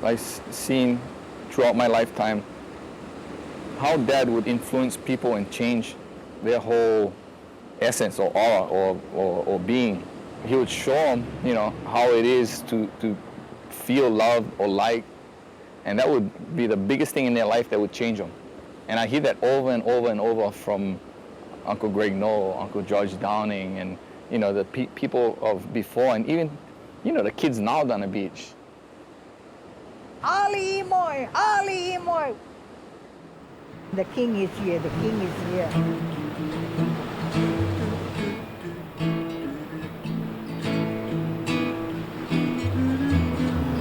I've seen throughout my lifetime how Dad would influence people and change their whole essence or aura or being. He would show them, how it is to feel love or like, and that would be the biggest thing in their life that would change them. And I hear that over and over and over from Uncle Greg Noel, Uncle George Downing, and the people of before, and even the kids now down the beach. Ali Imoy, Ali Imoy. The king is here, the king is here.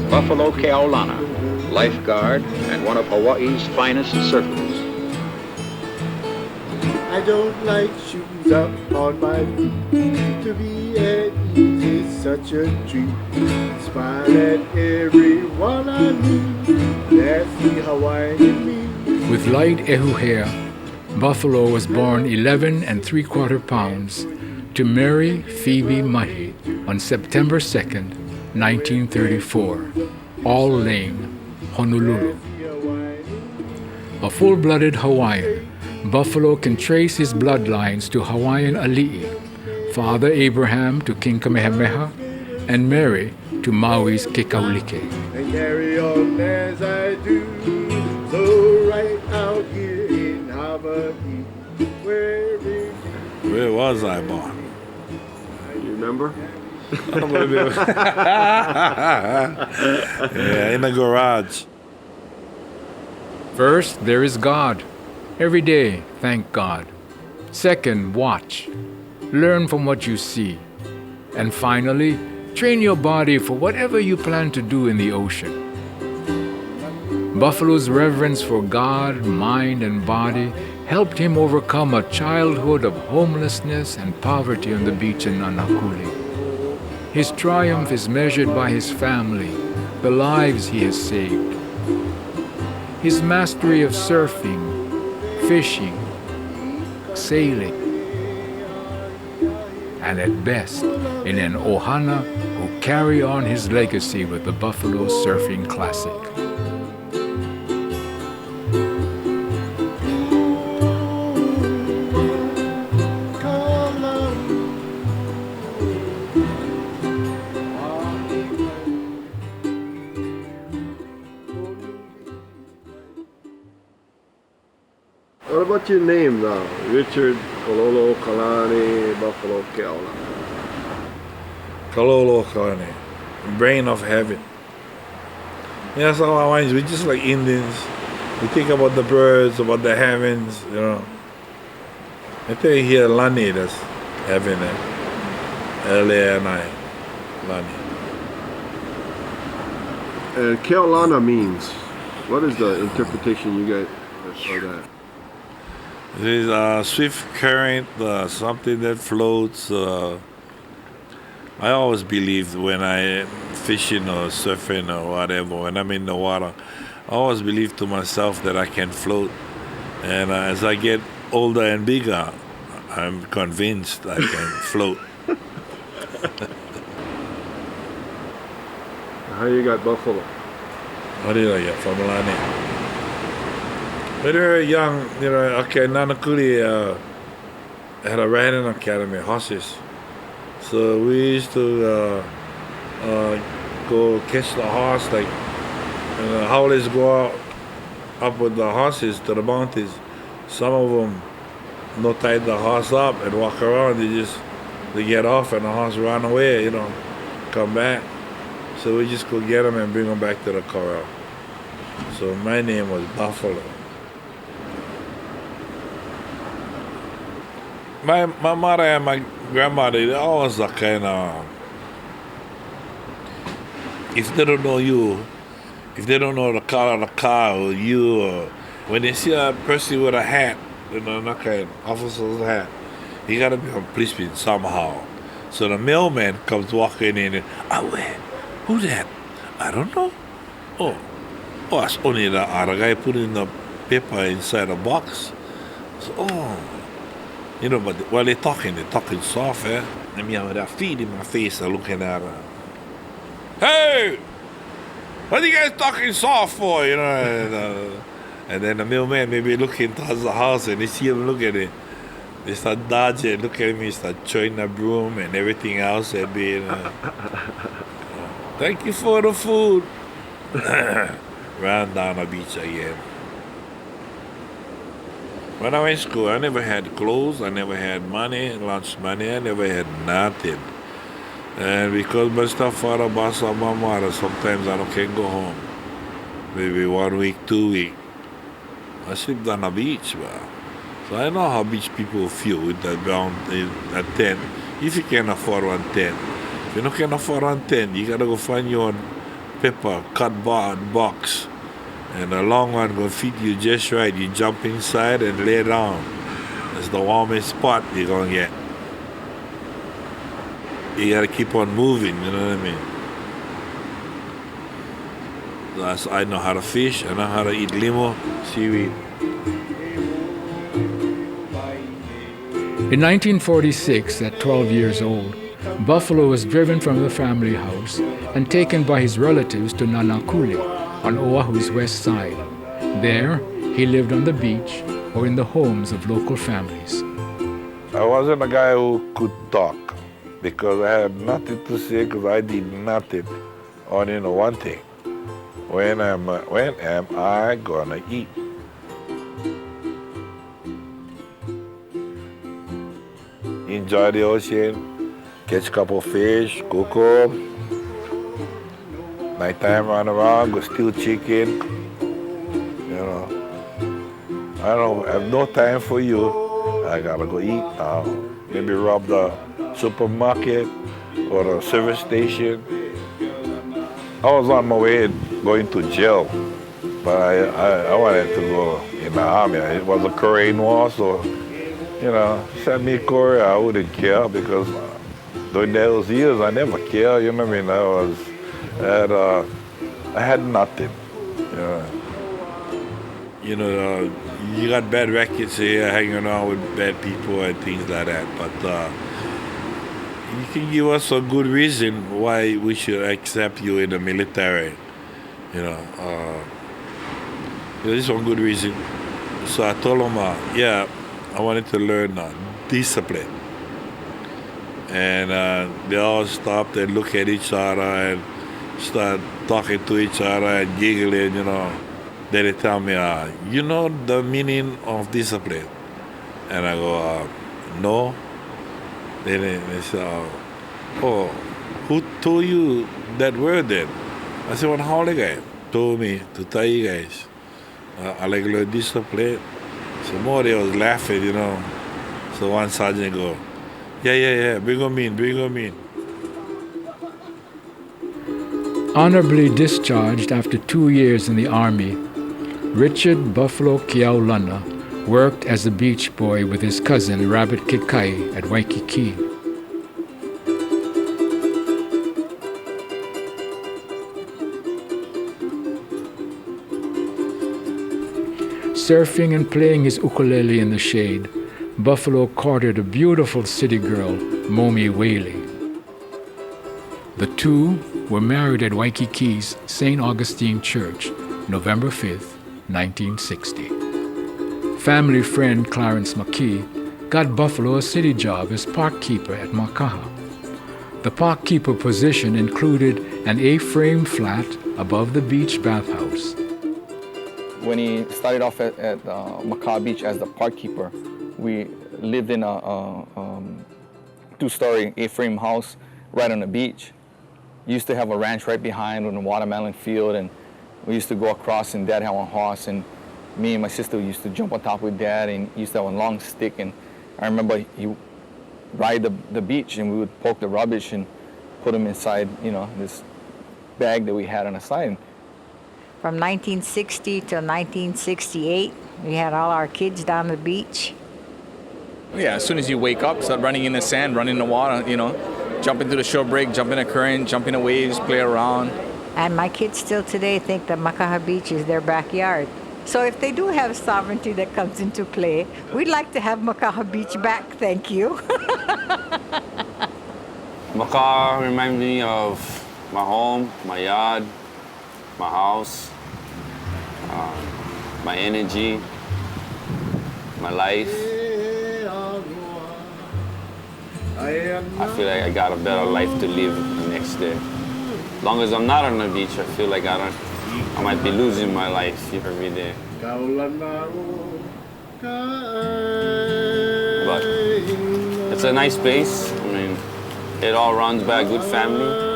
Buffalo Keaulana, lifeguard and one of Hawaii's finest surfers. I don't like shoes up on my feet. To be at ease is such a treat. Smile at everyone I meet. That's the Hawaiian in me. With light ehu hair, Buffalo was born 11 3/4 pounds to Mary Phoebe Mahi on September 2nd, 1934, All Lane, Honolulu. A full-blooded Hawaiian, Buffalo can trace his bloodlines to Hawaiian Ali'i, Father Abraham to King Kamehameha, and Mary to Maui's Kekaulike. And carry on as I do, so right out here in Hawaii, where was I born? You remember? Yeah, in the garage. First, there is God. Every day, thank God. Second, watch. Learn from what you see. And finally, train your body for whatever you plan to do in the ocean. Buffalo's reverence for God, mind, and body helped him overcome a childhood of homelessness and poverty on the beach in Nanakuli. His triumph is measured by his family, the lives he has saved. His mastery of surfing, fishing, sailing, and at best, in an ohana who carry on his legacy with the Buffalo Surfing Classic. What about your name now? Richard Kololo Kalani Buffalo Keaulana. Kalolo Kalani, brain of heaven. Yeah, so Hawaiians, we're just like Indians. We think about the birds, about the heavens, I tell you here, Lani, that's heaven, L-A-N-I, Lani. And Keaulana means, what is the interpretation you get of that? It is a swift current, something that floats. I always believed when I fishing or surfing or whatever, when I'm in the water, I always believe to myself that I can float. And as I get older and bigger, I'm convinced I can float. How you got Buffalo? What did I get from Lani? When we were young, Nanakuli had a riding academy, horses. So we used to go catch the horse, like, and the howlers go up with the horses to the mountains. Some of them no tied the horse up and walk around. They get off and the horse run away, come back. So we just go get them and bring them back to the corral. So my name was Buffalo. My mother and my grandmother, they always are kind of, if they don't know you, if they don't know the color of the car or you, or when they see a person with a hat, not kind of officer's hat, he got to be a policeman somehow. So the mailman comes walking in and, wait, who that? I don't know. Oh, it's only the other guy putting the paper inside the box. So, but while they're talking soft, And me with that feed in my face and looking at her. Hey! what are you guys talking soft for, you know? And then the mailman maybe looking towards the house and they see him look at it. They start dodging, look at me, start throwing the broom and everything else and being, thank you for the food. Ran down the beach again. When I went to school, I never had clothes, I never had money, lunch money, I never had nothing. And because my stepfather boss on my mother, sometimes I can't go home. Maybe 1 week, 2 weeks. I sleep on the beach, man. So I know how beach people feel with that ground, a tent. If you can afford one tent. If you can afford one tent, you gotta go find your own paper, cardboard box. And the long one will fit you just right. You jump inside and lay down. That's the warmest spot you're gonna get. You gotta keep on moving, you know what I mean? So I know how to fish, I know how to eat limo, seaweed. In 1946, at 12 years old, Buffalo was driven from the family house and taken by his relatives to Nanakuli on Oahu's west side. There, he lived on the beach or in the homes of local families. I wasn't a guy who could talk because I had nothing to say because I did nothing. Only know one thing. When am I gonna eat? Enjoy the ocean, catch a couple fish, cook home. Nighttime run around, go steal chicken. You know, I don't have no time for you. I gotta go eat now. Maybe rob the supermarket or the service station. I was on my way going to jail, but I wanted to go in the army. It was a Korean War, so, you know, send me Korea, I wouldn't care because during those years I never cared, you know what I mean? I had nothing. You know, you got bad records here, hanging around with bad people and things like that, but you can give us a good reason why we should accept you in the military. You know, this is one good reason. So I told him, yeah, I wanted to learn discipline. And they all stopped and looked at each other and start talking to each other and giggling, you know. Then they tell me, you know the meaning of discipline? And I go, no. Then they say, oh, who told you that word then? I said, one holiday told me to tell you guys. I like to learn discipline. So more they was laughing, you know. So one sergeant go, yeah, bring them in. Honorably discharged after 2 years in the Army, Richard Buffalo Keaulana worked as a beach boy with his cousin Rabbit Kikai at Waikiki. Surfing and playing his ukulele in the shade, Buffalo courted a beautiful city girl, Momi Whaley. The two were married at Waikiki's St. Augustine Church, November 5th, 1960. Family friend Clarence McKee got Buffalo a city job as park keeper at Makaha. The park keeper position included an A-frame flat above the beach bathhouse. When he started off at Makaha Beach as the park keeper, we lived in a two-story A-frame house right on the beach. Used to have a ranch right behind on a watermelon field, and we used to go across, and Dad had one horse, and me and my sister used to jump on top with Dad, and he used to have a long stick, and I remember he ride the beach, and we would poke the rubbish and put them inside, you know, this bag that we had on the side. From 1960 till 1968, we had all our kids down the beach. Yeah, as soon as you wake up, start running in the sand, running in the water, you know, jump into the shore break, jump in the current, jump in the waves, play around. And my kids still today think that Makaha Beach is their backyard. So if they do have sovereignty that comes into play, we'd like to have Makaha Beach back, thank you. Makaha reminds me of my home, my yard, my house, my energy, my life. I feel like I got a better life to live the next day. As long as I'm not on the beach, I feel like I might be losing my life every day. But it's a nice place. I mean, it all runs by a good family.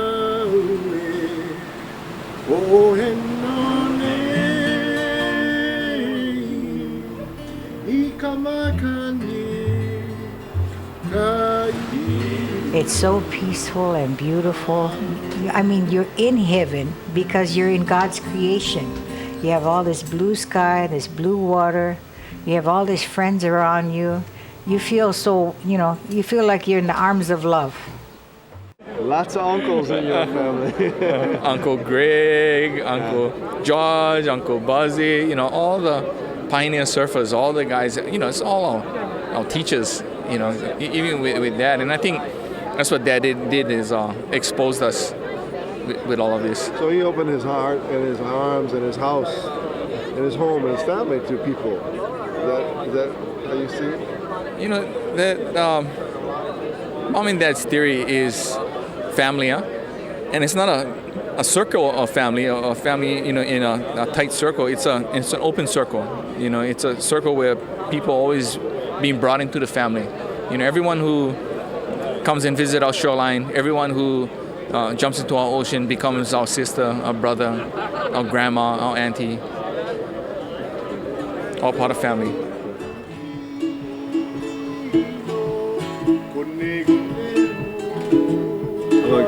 It's so peaceful and beautiful. I mean, you're in heaven because you're in God's creation. You have all this blue sky, this blue water. You have all these friends around you. You feel so, you feel like you're in the arms of love. Lots of uncles in your family. Uncle Greg, Uncle George, Uncle Buzzy, all the pioneer surfers, all the guys, it's all our teachers, even with Dad. And I think that's what Dad did is exposed us with all of this. So he opened his heart and his arms and his house and his home and his family to people. Is that how you see it? Mom and Dad's theory is family, and it's not a circle of family, or a family, in a tight circle. It's an open circle. It's a circle where people always being brought into the family. Everyone who comes and visit our shoreline, everyone who jumps into our ocean becomes our sister, our brother, our grandma, our auntie, all part of family.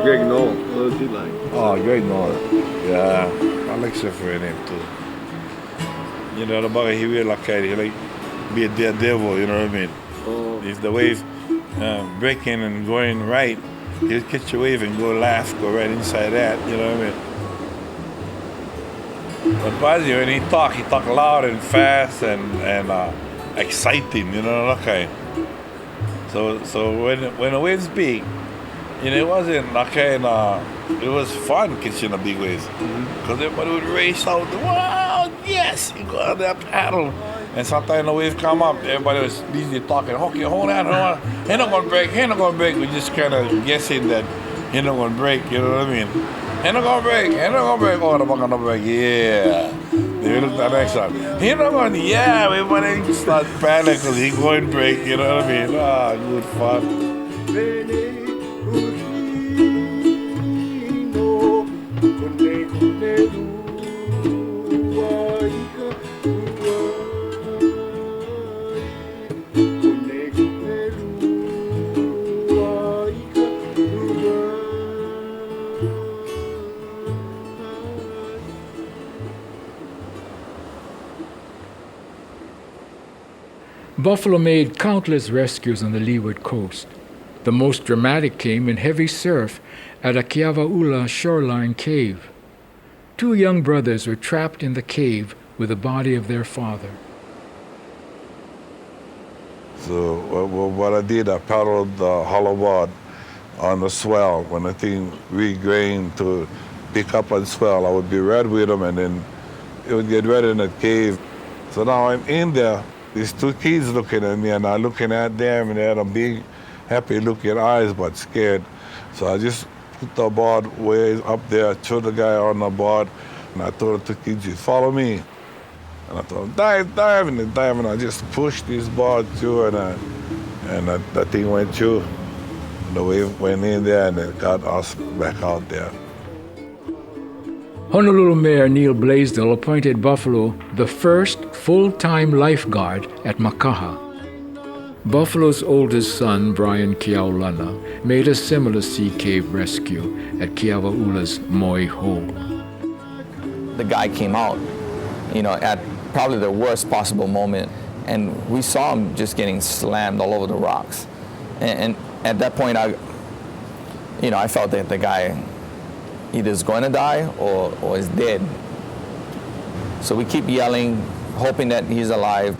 Greg Noel, what was he like? Oh, Greg Noel. Yeah, I like surfing him too. The bugger, he really like he like be a daredevil, you know what I mean? Oh. If the wave breaking and going right, he'll catch a wave and go go right inside that, you know what I mean? But Bazzi, when he talk loud and fast and exciting, that kind. So when the waves big, it wasn't it was fun catching the big waves. Because everybody would race out, wow, yes, you go out there paddle. And sometimes the wave come up, everybody was busy talking, okay, hold on, he's not gonna break. We're just kind of guessing that he's not gonna break, you know what I mean? He's not gonna break, oh, the buck gonna break, yeah. Then we looked at the next one, he's not gonna, yeah, everybody start panicking because he's going to break, you know what I mean? Good fun. Buffalo made countless rescues on the leeward coast. The most dramatic came in heavy surf at a Keaulana shoreline cave. 2 young brothers were trapped in the cave with the body of their father. So what I did, I paddled the hollow board on the swell. When the thing regained to pick up on swell, I would be right with them, and then it would get right in the cave. So now I'm in there. These 2 kids looking at me, and I'm looking at them, and they had a big, happy-looking eyes, but scared. So I just put the board way up there, threw the guy on the board, and I told the 2 kids, just follow me. And I told them, dive, and they dive, and I just pushed this board through, and that thing went through. The wave went in there, and it got us back out there. Honolulu Mayor Neil Blaisdell appointed Buffalo the first full-time lifeguard at Makaha. Buffalo's oldest son, Brian Keaulana, made a similar sea cave rescue at Keaulana's Moi Hole. The guy came out, at probably the worst possible moment, and we saw him just getting slammed all over the rocks. And at that point, I felt that the guy either is going to die or is dead. So we keep yelling, hoping that he's alive.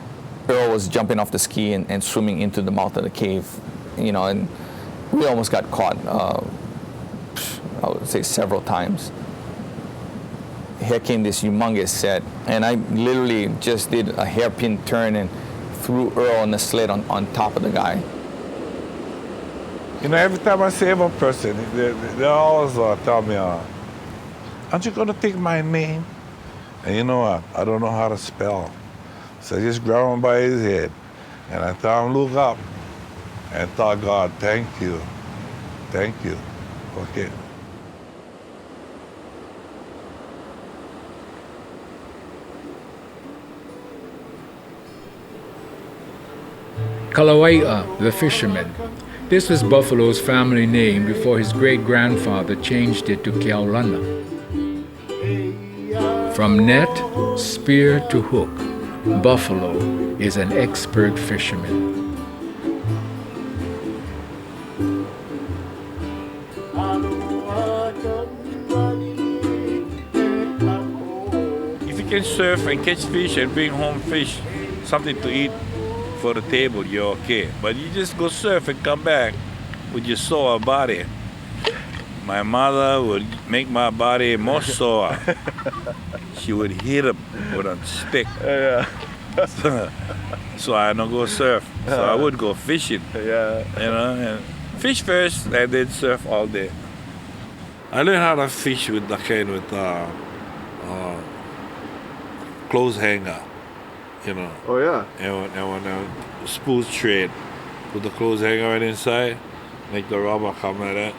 Earl was jumping off the ski and swimming into the mouth of the cave, and we almost got caught, I would say several times. here came this humongous set, and I literally just did a hairpin turn and threw Earl on the sled on top of the guy. You know, every time I save a person, they always tell me, aren't you going to take my name? And you know what? I don't know how to spell. So I just grab him by his head, and I tell him, look up, and tell God, thank you. Thank you. Okay. Keaulana, the fisherman. This was Buffalo's family name before his great-grandfather changed it to Keaulana. From net, spear to hook, Buffalo is an expert fisherman. If you can surf and catch fish and bring home fish, something to eat for the table, you're okay. But you just go surf and come back with your sore body. My mother would make my body more sore. She would hit it with a stick. So I don't go surf. So I would go fishing. You know, and fish first and then surf all day. I learned how to fish with the kind with clothes hanger. You know. Oh yeah. And when I spool trade, put the clothes hanger right inside, make the rubber come like that,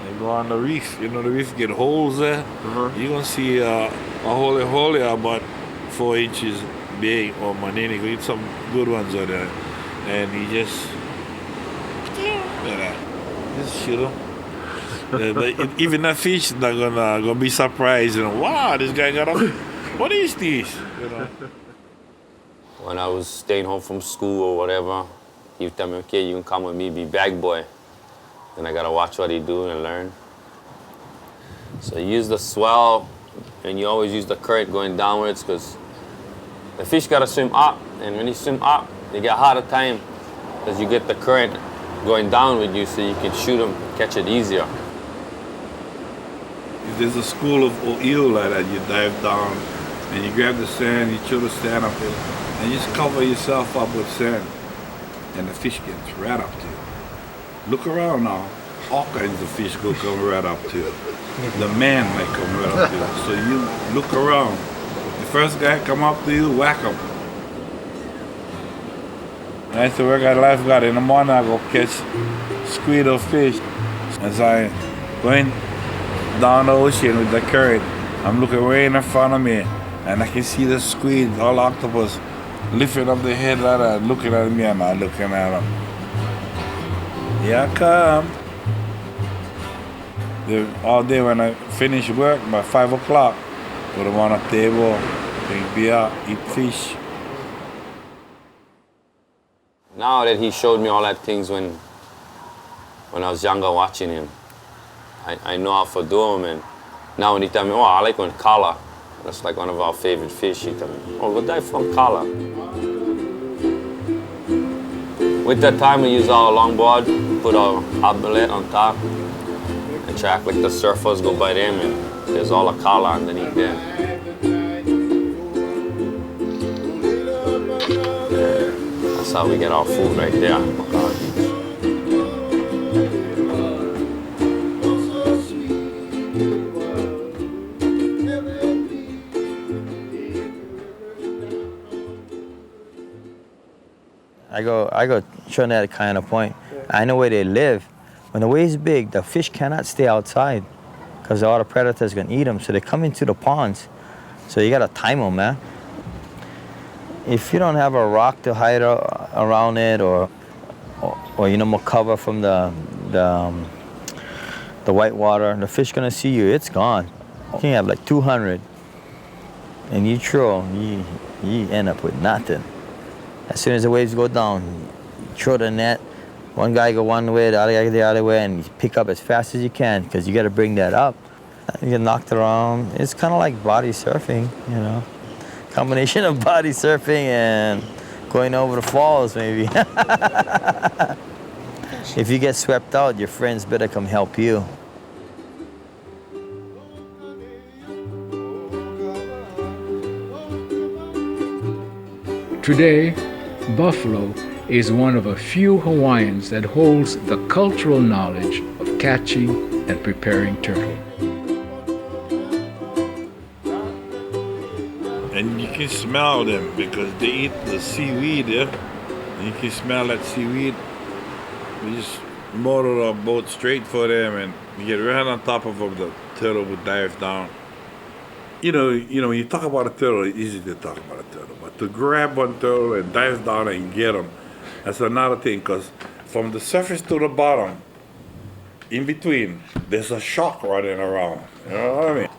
and go on the reef. You know, the reef get holes there. You're gonna see a hole about 4 inches big or manini. You get some good ones out there, and you just like that. Just shoot them. But even that fish not gonna be surprised. You know, wow, this guy got a. What is this? You know. When I was staying home from school or whatever, he would tell me, okay, you can come with me, be bag boy. Then I gotta watch what he do and learn. So you use the swell, and you always use the current going downwards, because the fish gotta swim up, and when you swim up, they get harder time, because you get the current going down with you, so you can shoot them, catch it easier. There's a school of eel like that. You dive down, and you grab the sand, you throw the sand up there, and you just cover yourself up with sand, and the fish gets right up to you. Look around now. All kinds of fish go come right up to you. The man might come right up to you. So you look around. The first guy come up to you, whack him. I used to work at lifeguard. In the morning, I go catch squid or fish. As I going down the ocean with the current, I'm looking way in front of me, and I can see the squid, all octopus, lifting up the head like that, looking at me, and I'm looking at them. Here I come. All day when I finish work, by 5 o'clock, put them on a table, drink beer, eat fish. Now that he showed me all that things when I was younger watching him, I know how to do them, and now when he tell me, oh, I like one kala, that's like one of our favorite fish, he tell me, oh, go dive from kala. With that time, we use our longboard, put our arbalete on top, and track like the surfers go by them, and there's all a kala underneath them. That's how we get our food right there. I go Trinidad kind of point. I know where they live. When the wave's big, the fish cannot stay outside because all the predators gonna eat them. So they come into the ponds. So you gotta time them, man. If you don't have a rock to hide around it, or you know, more cover from the white water, the fish gonna see you. It's gone. You can have like 200, and you throw, you end up with nothing. As soon as the waves go down, you throw the net. One guy go one way, the other guy the other way, and you pick up as fast as you can because you got to bring that up. You get knocked around. It's kind of like body surfing, you know. Combination of body surfing and going over the falls, maybe. If you get swept out, your friends better come help you. Today, Buffalo is one of a few Hawaiians that holds the cultural knowledge of catching and preparing turtle. And you can smell them because they eat the seaweed, yeah? And you can smell that seaweed. We just motor our boat straight for them and you get right on top of them, the turtle would dive down. You know, when you talk about a turtle, it's easy to talk about a turtle. But to grab one turtle and dive down and get them, that's another thing, because from the surface to the bottom, in between, there's a shark running around. You know what I mean?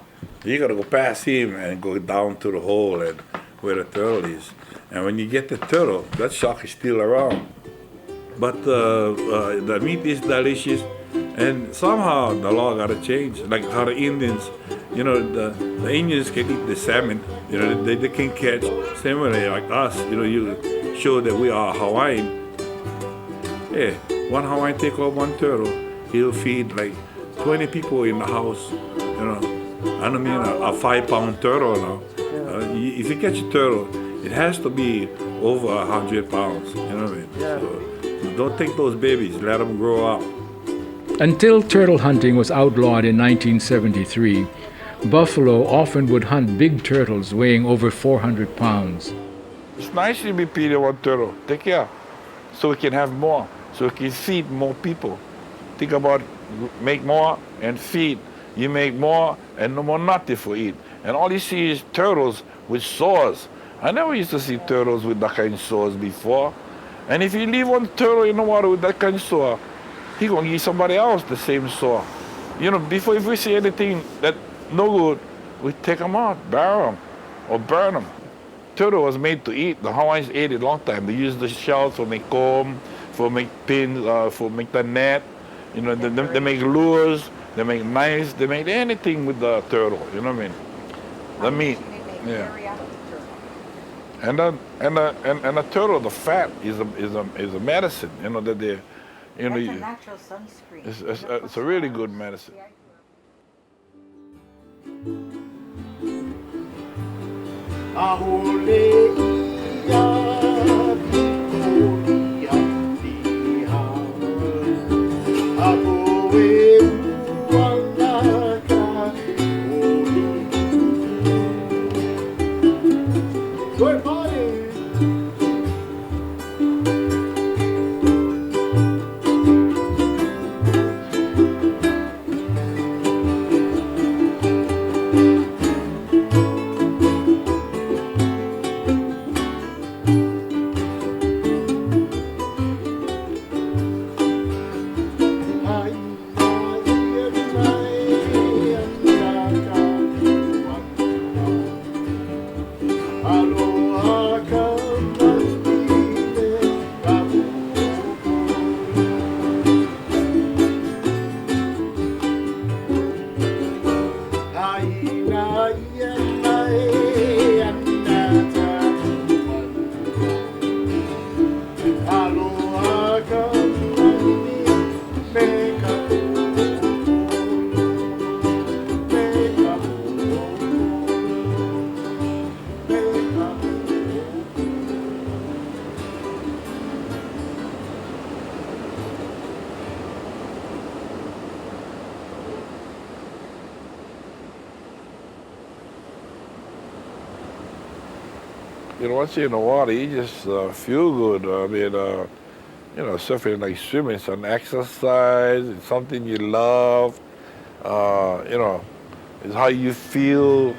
You gotta go past him and go down to the hole and where the turtle is. And when you get the turtle, that shark is still around. But the meat is delicious, and somehow the law gotta change. Like how the Indians, you know, the Indians can eat the salmon, you know, they can catch. Same way like us, you know, you show that we are Hawaiian. Yeah, one Hawaiian take off one turtle, he'll feed like 20 people in the house, you know. I don't mean a 5-pound turtle now. If you catch a turtle, it has to be over 100 pounds, you know what I mean? Yeah. So don't take those babies, let them grow up. Until turtle hunting was outlawed in 1973, Buffalo often would hunt big turtles weighing over 400 pounds. It's nice to be feeding one turtle. Take care. So we can have more. So we can feed more people. Think about make more and feed. You make more and no more nothing for eat. And all you see is turtles with sores. I never used to see turtles with that kind of sores before. And if you leave one turtle in the water with that kind of sore, he gonna give somebody else the same sore. You know, before if we see anything that no good, we take them out, bury them, or burn them. Turtle was made to eat. The Hawaiians ate it a long time. They used the shells for make comb, for make pins, for make the net. You know, they make lures, they make knives, they make anything with the turtle. You know what I mean? The meat. Yeah. And the turtle, the fat is a medicine. You know that they, you know. That's a natural sunscreen. It's a really good medicine. You know, once you're in the water, you just feel good. I mean, you know, surfing like swimming, it's an exercise, it's something you love. You know, it's how you feel.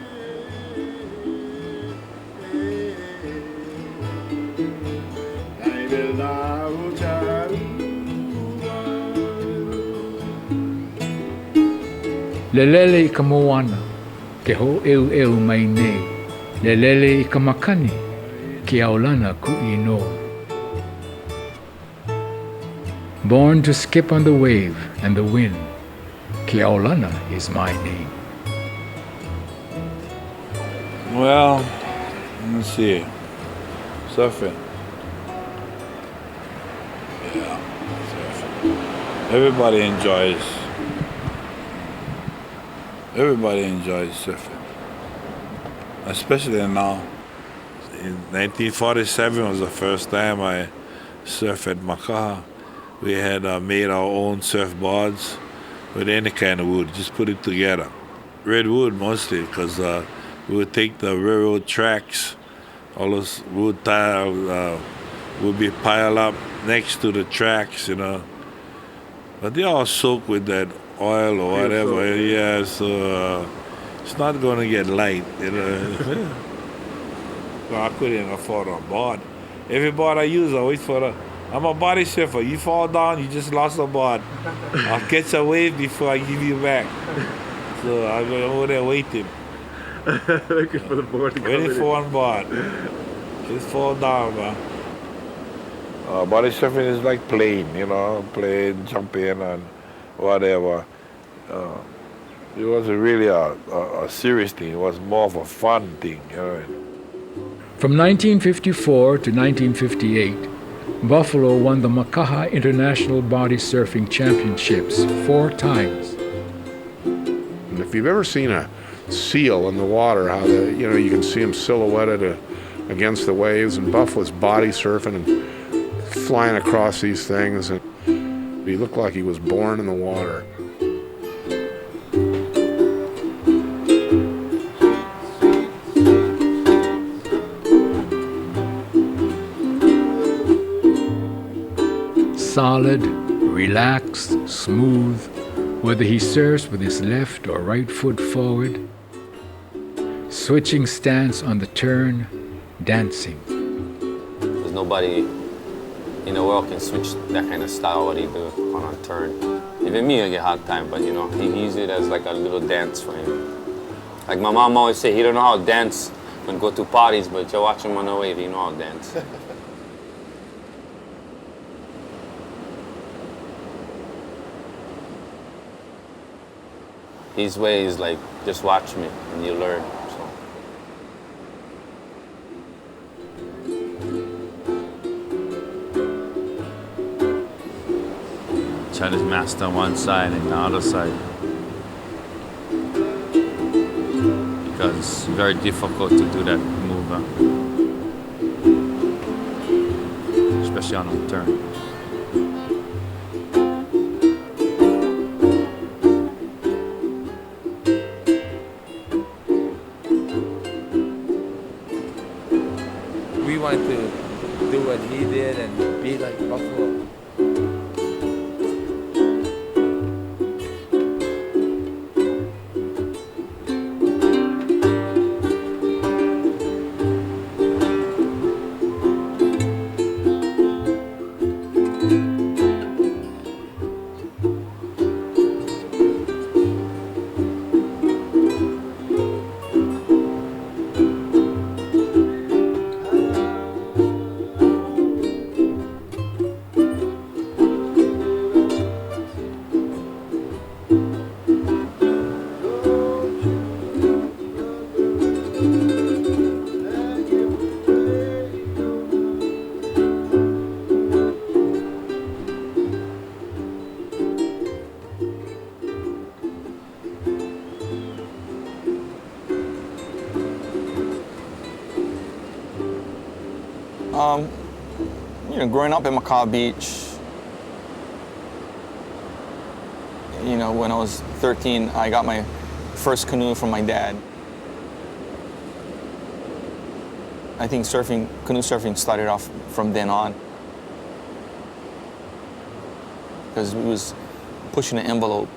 Lelele I ka moana, ke ho eu mai nei. Lelele I ka makani, Keaulana ku'ino. Born to skip on the wave and the wind, Keaulana is my name. Well, let's see. Surfing. Yeah, surfing. Everybody enjoys surfing. Especially now. In 1947 was the first time I surfed at Makaha. We had made our own surfboards with any kind of wood, just put it together. Redwood mostly, because we would take the railroad tracks, all those wood tiles would be piled up next to the tracks, you know. But they all soak with that oil or whatever, yeah, so it's not going to get light, you know. So I couldn't afford a board. Every board I use, I wait for I'm a body surfer. You fall down, you just lost a board. I'll catch a wave before I give you back. So I go over there waiting. Looking for the board to come Waiting in. for one board. Just fall down, man. Body surfing is like playing, you know, playing, jumping and whatever. It wasn't really a serious thing. It was more of a fun thing, you know. From 1954 to 1958, Buffalo won the Makaha International Body Surfing Championships 4 times. And if you've ever seen a seal in the water, how you can see him silhouetted against the waves, and Buffalo's body surfing and flying across these things, and he looked like he was born in the water. Solid, relaxed, smooth, whether he surfs with his left or right foot forward, switching stance on the turn, dancing. There's nobody in the world can switch that kind of style what he do on a turn. Even me, I get hard time, but you know, he uses it as like a little dance for him. Like my mom always say, he don't know how to dance when go to parties, but you watch him on the wave, he know how to dance. His way is like, just watch me and you learn. So. Try to master one side and the other side. Because it's very difficult to do that move, especially on a turn. We wanted to do what he did and be like Buffalo. You know, growing up in Makaha Beach, you know, when I was 13, I got my first canoe from my dad. I think canoe surfing started off from then on, because we was pushing the envelope.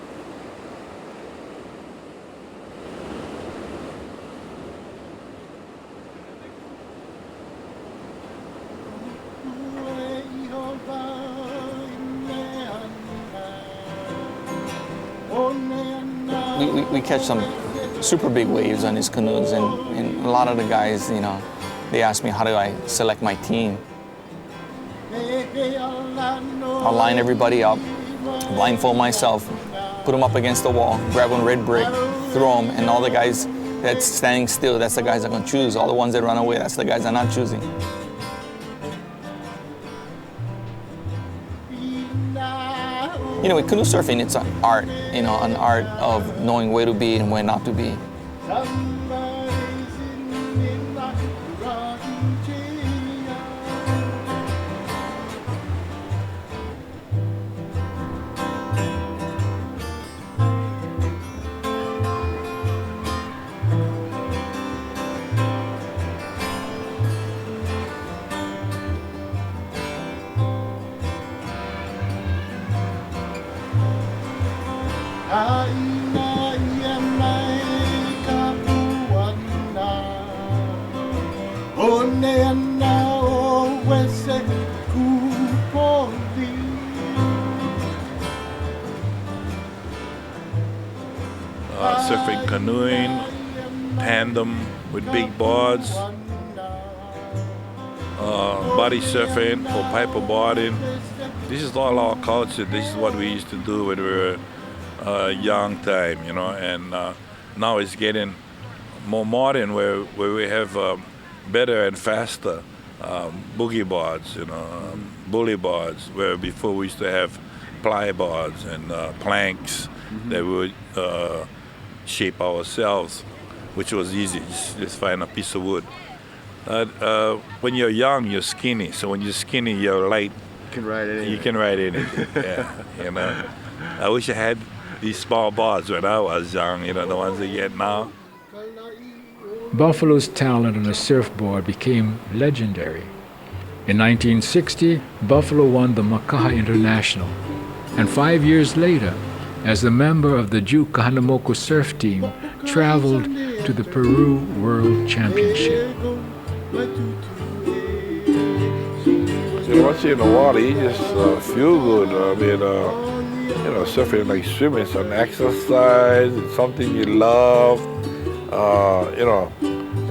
We catch some super big waves on these canoes, and a lot of the guys, you know, they ask me, how do I select my team? I'll line everybody up, blindfold myself, put them up against the wall, grab one red brick, throw them, and all the guys that's standing still, that's the guys I'm gonna choose. All the ones that run away, that's the guys I'm not choosing. You know, with canoe surfing, it's an art, you know, an art of knowing where to be and where not to be. Surfing, canoeing, tandem with big boards, body surfing for paperboarding. This is all our culture. This is what we used to do when we were young time, you know, and now it's getting more modern where we have better and faster boogie boards, you know, bully boards, where before we used to have ply boards and planks that we would shape ourselves, which was easy. Just find a piece of wood. When you're young, you're skinny. So when you're skinny, you're light. You can ride anything. You can ride anything. Yeah, you know. I wish I had these small boards when I was young. You know, the ones they get now. Buffalo's talent on a surfboard became legendary. In 1960, Buffalo won the Makaha International, and 5 years later, as a member of the Ju Kahanamoku surf team, traveled to the Peru World Championship. So once you're in the water, you just feel good. I mean, you know, surfing like swimming, it's an exercise, it's something you love. You know,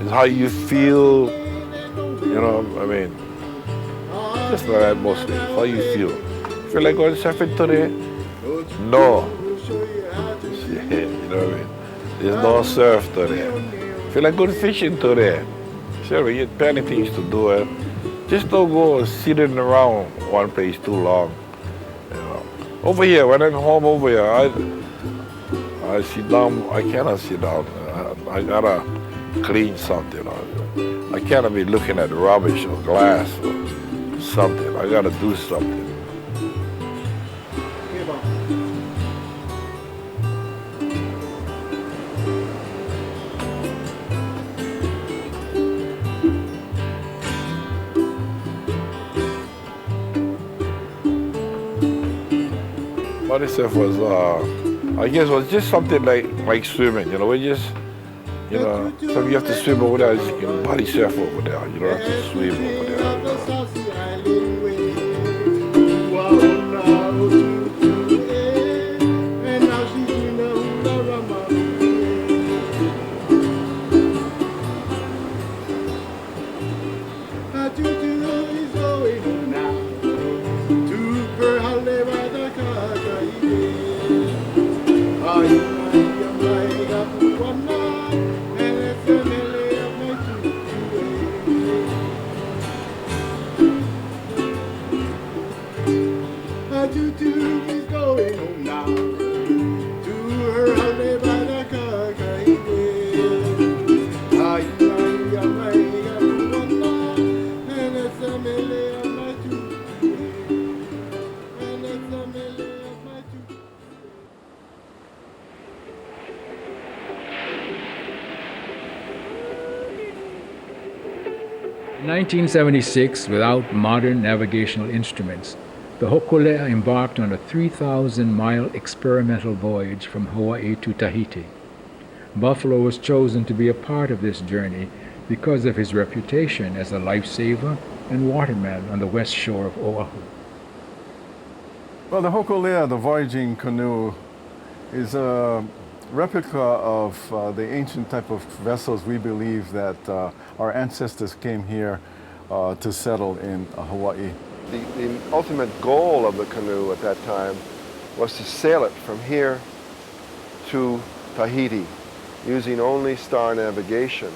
it's how you feel. You know, I mean, just like that mostly. It's how you feel. Feel like going surfing today? No. Yeah, you know what I mean? There's no surf today. Feel like going fishing today? Sure, you have plenty of things to do. Just don't go sitting around one place too long. You know. Over here, when I'm home over here, I sit down. I cannot sit down. I gotta clean something. I cannot be looking at rubbish or glass or something. I gotta do something. Body surf was, I guess, was just something like swimming. You know, we just, you know, so you have to swim over there, you can body surf over there. You don't have to swim over there. In 1976, without modern navigational instruments, the Hokulea embarked on a 3,000-mile experimental voyage from Hawaii to Tahiti. Buffalo was chosen to be a part of this journey because of his reputation as a lifesaver and waterman on the west shore of Oahu. Well, the Hokulea, the voyaging canoe, is a replica of the ancient type of vessels we believe that our ancestors came here to settle in Hawaii. The ultimate goal of the canoe at that time was to sail it from here to Tahiti using only star navigation.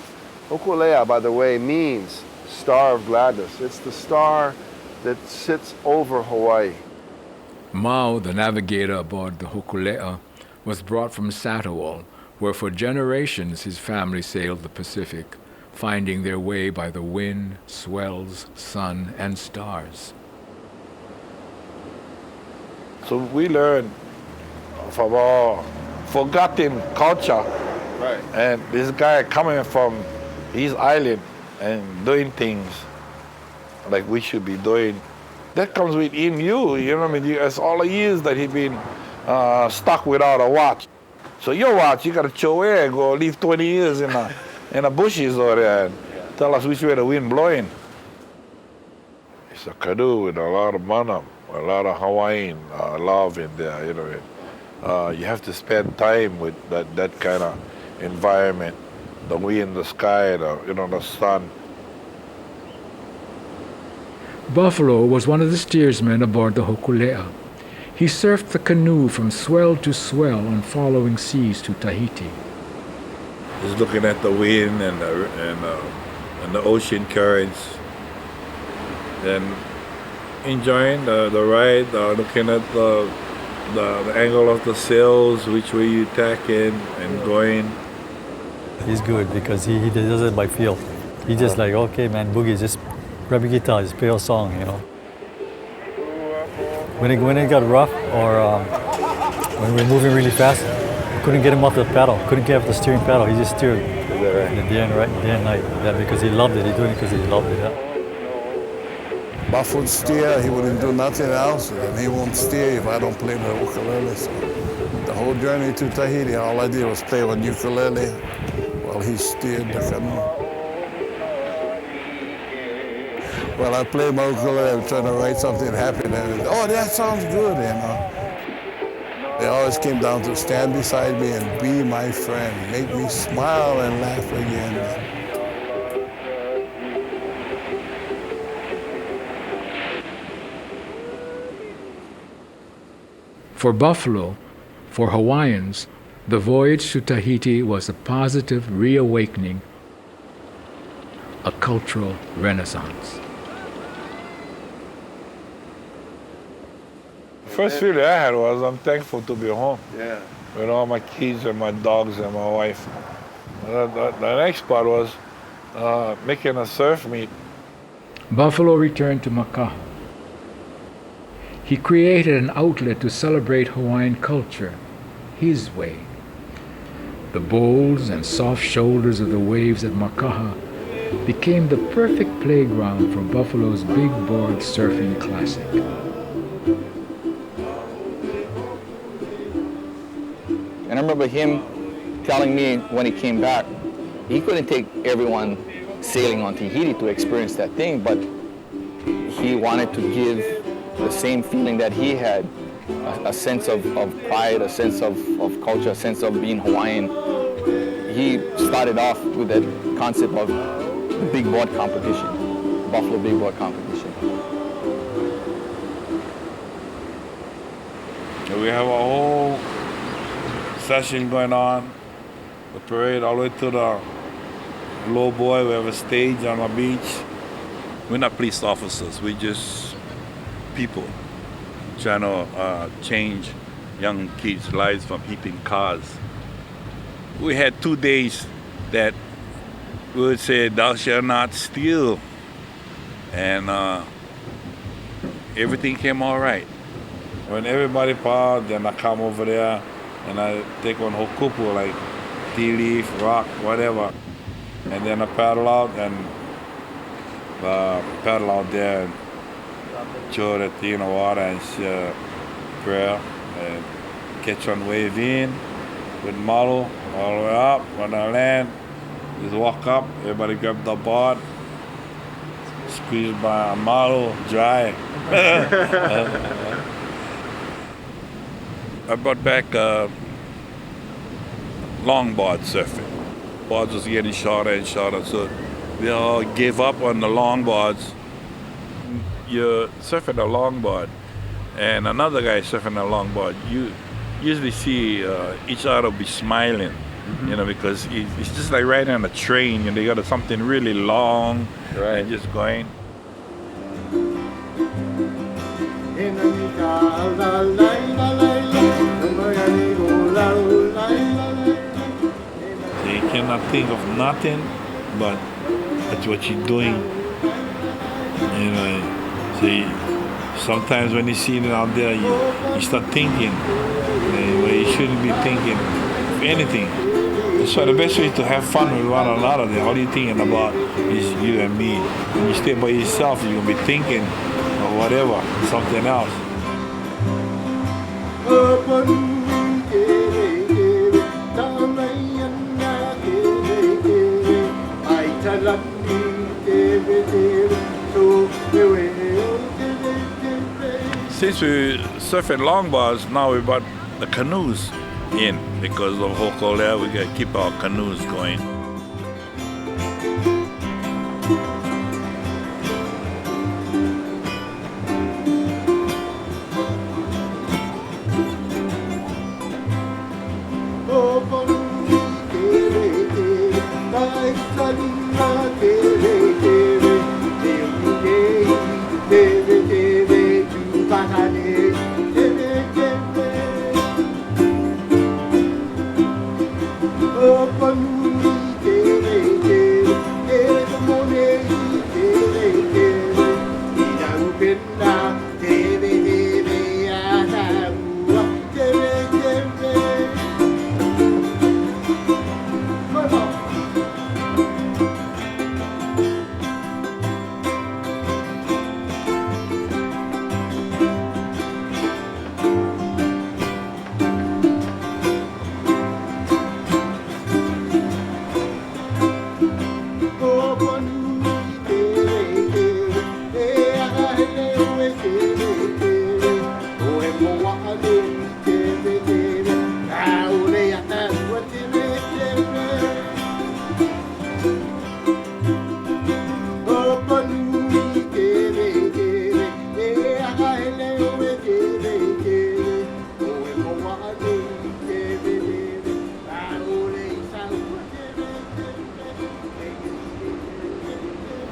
Hokulea, by the way, means star of gladness. It's the star that sits over Hawaii. Mao, the navigator aboard the Hokulea, was brought from Satawal, where for generations his family sailed the Pacific, finding their way by the wind, swells, sun, and stars. So we learned from our forgotten culture. Right. And this guy coming from his island and doing things like we should be doing, that comes within you. You know what I mean? It's all the years that he's been stuck without a watch. So your watch, you got to throw away and go leave 20 years in the bushes over there and tell us which way the wind blowing. It's a canoe with a lot of mana, a lot of Hawaiian love in there, you know. You have to spend time with that kind of environment, the wind, the sky, the sun. Buffalo was one of the steersmen aboard the Hokulea. He surfed the canoe from swell to swell on following seas to Tahiti. Just looking at the wind and the ocean currents, then enjoying the ride, looking at the angle of the sails, which way you tack in and going. He's good because he does it by feel. He just like, okay man, Boogie, just grab your guitar, just play a song, you know. When it got rough or when we were moving really fast, we couldn't get him off the paddle, couldn't get off the steering paddle. He just steered day and night. Yeah, because he loved it. He doing it because he loved it. Yeah. Buff would steer. He wouldn't do nothing else, and he won't steer if I don't play the ukulele. So the whole journey to Tahiti, all I did was play with ukulele while he steered the canoe. Well, I play my ukulele, I'm trying to write something happy, and oh, that sounds good, you know. They always came down to stand beside me and be my friend, make me smile and laugh again. For Buffalo, for Hawaiians, the voyage to Tahiti was a positive reawakening, a cultural renaissance. First feeling I had was I'm thankful to be home. Yeah. With all my kids and my dogs and my wife. The next part was making a surf meet. Buffalo returned to Makaha. He created an outlet to celebrate Hawaiian culture, his way. The bowls and soft shoulders of the waves at Makaha became the perfect playground for Buffalo's big board surfing classic. And I remember him telling me when he came back, he couldn't take everyone sailing on Tahiti to experience that thing, but he wanted to give the same feeling that he had, a sense of pride, a sense of culture, a sense of being Hawaiian. He started off with that concept of the big board competition, Buffalo big board competition. We have a whole session going on, the parade all the way to the low boy. We have a stage on the beach. We're not police officers, we're just people trying to change young kids' lives from hitting cars. We had 2 days that we would say, thou shalt not steal. And everything came all right. When everybody parked, then I come over there and I take one hokupu, like tea leaf, rock, whatever. And then I paddle out and paddle out there and throw the thing in the water and say a prayer and catch one wave in with model all the way up. When I land, just walk up, everybody grab the board, squeeze by a model, dry. I brought back longboard surfing. Boards was getting shorter and shorter, so we all gave up on the longboards. You're surfing a longboard, and another guy surfing a longboard. You usually see each other be smiling, you know, because it's just like riding on a train, and they got something really long, right, and just going. You cannot think of nothing but that's what you're doing. You know, so sometimes when you see it out there, you start thinking where you shouldn't be thinking of anything. So the best way to have fun with one another, all you're thinking about is you and me. When you stay by yourself, you're going to be thinking of whatever, something else. Since we surfing longboards, now we brought the canoes in because of Hokulea. We got to keep our canoes going.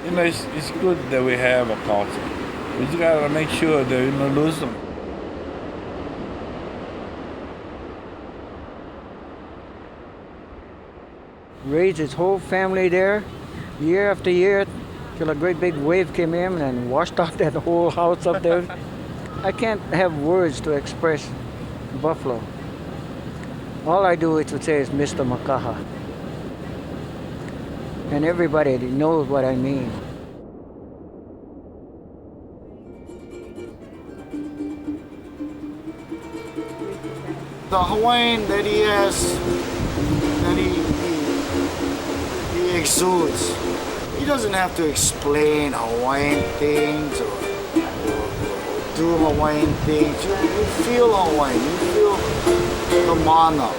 You know, it's good that we have a culture. We just gotta make sure that we don't lose them. Raised his whole family there, year after year, till a great big wave came in and washed out that whole house up there. I can't have words to express Buffalo. All I do is to say is Mr. Makaha. And everybody knows what I mean. The Hawaiian that he has, that he exudes, he doesn't have to explain Hawaiian things or do Hawaiian things. You feel Hawaiian, you feel the mana.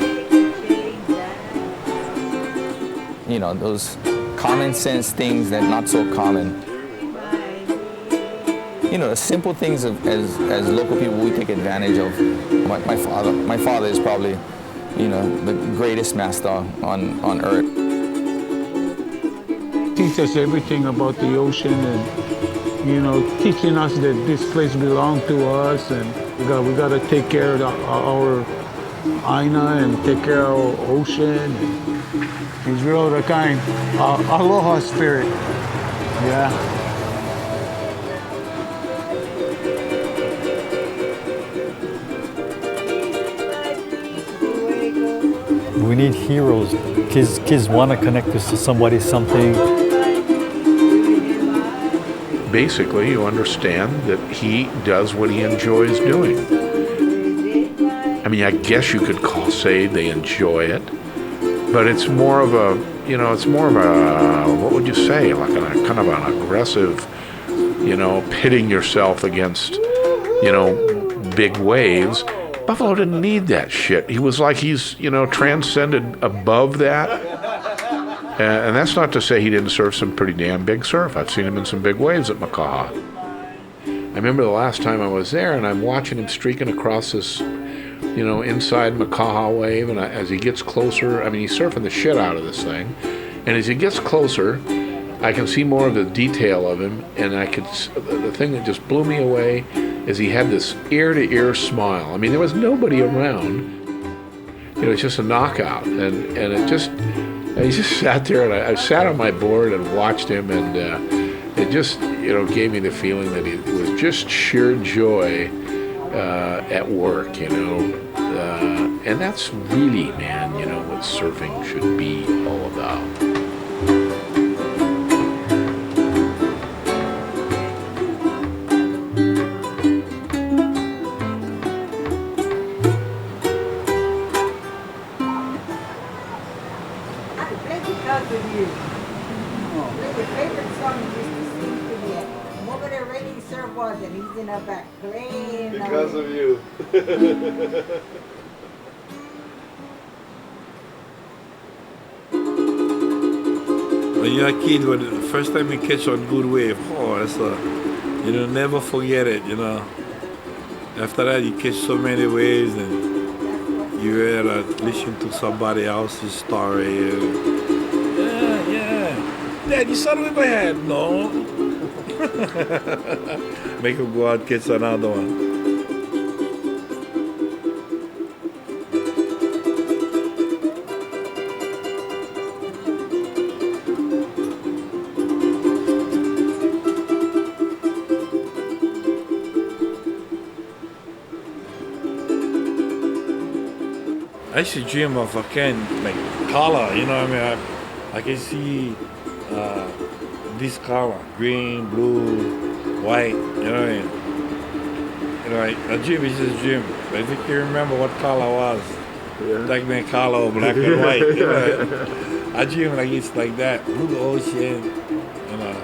You know, those common sense things that not so common. You know, the simple things as local people we take advantage of. My father is probably, you know, the greatest master on earth. Teach us everything about the ocean and, you know, teaching us that this place belongs to us and we got to take care of our Aina and take care of our ocean. He's real the kind, aloha spirit, yeah. We need heroes. Kids want to connect us to somebody, something. Basically, you understand that he does what he enjoys doing. I mean, I guess you could say they enjoy it, but it's more of a, you know, it's more of a, what would you say, like a kind of an aggressive, you know, pitting yourself against, you know, big waves. Buffalo didn't need that shit. He was like he's, you know, transcended above that. And that's not to say he didn't surf some pretty damn big surf. I've seen him in some big waves at Makaha. I remember the last time I was there and I'm watching him streaking across this, you know, inside Makaha wave, and as he gets closer, I mean, he's surfing the shit out of this thing. And as he gets closer, I can see more of the detail of him, and the thing that just blew me away is he had this ear-to-ear smile. I mean, there was nobody around. You know, it's just a knockout, and he just sat there, and I sat on my board and watched him, and it just, you know, gave me the feeling that it was just sheer joy at work, you know, and that's really, man, you know, what surfing should be all about. house and he's in the back playing. Because of you. When you're a kid, when the first time you catch on good wave, oh, that's you'll never forget it, you know. After that, you catch so many waves and you listen to somebody else's story. Yeah. Dad, you saw the wave I had? No. Make him go out and catch another one. I used to dream of a can like color, you know what I mean? I can see this color, green, blue, white, you know what I mean? You know, a dream is just a dream. But if you can remember what color was, like my color, black and white, you know, I dream like it's like that, blue ocean, you know.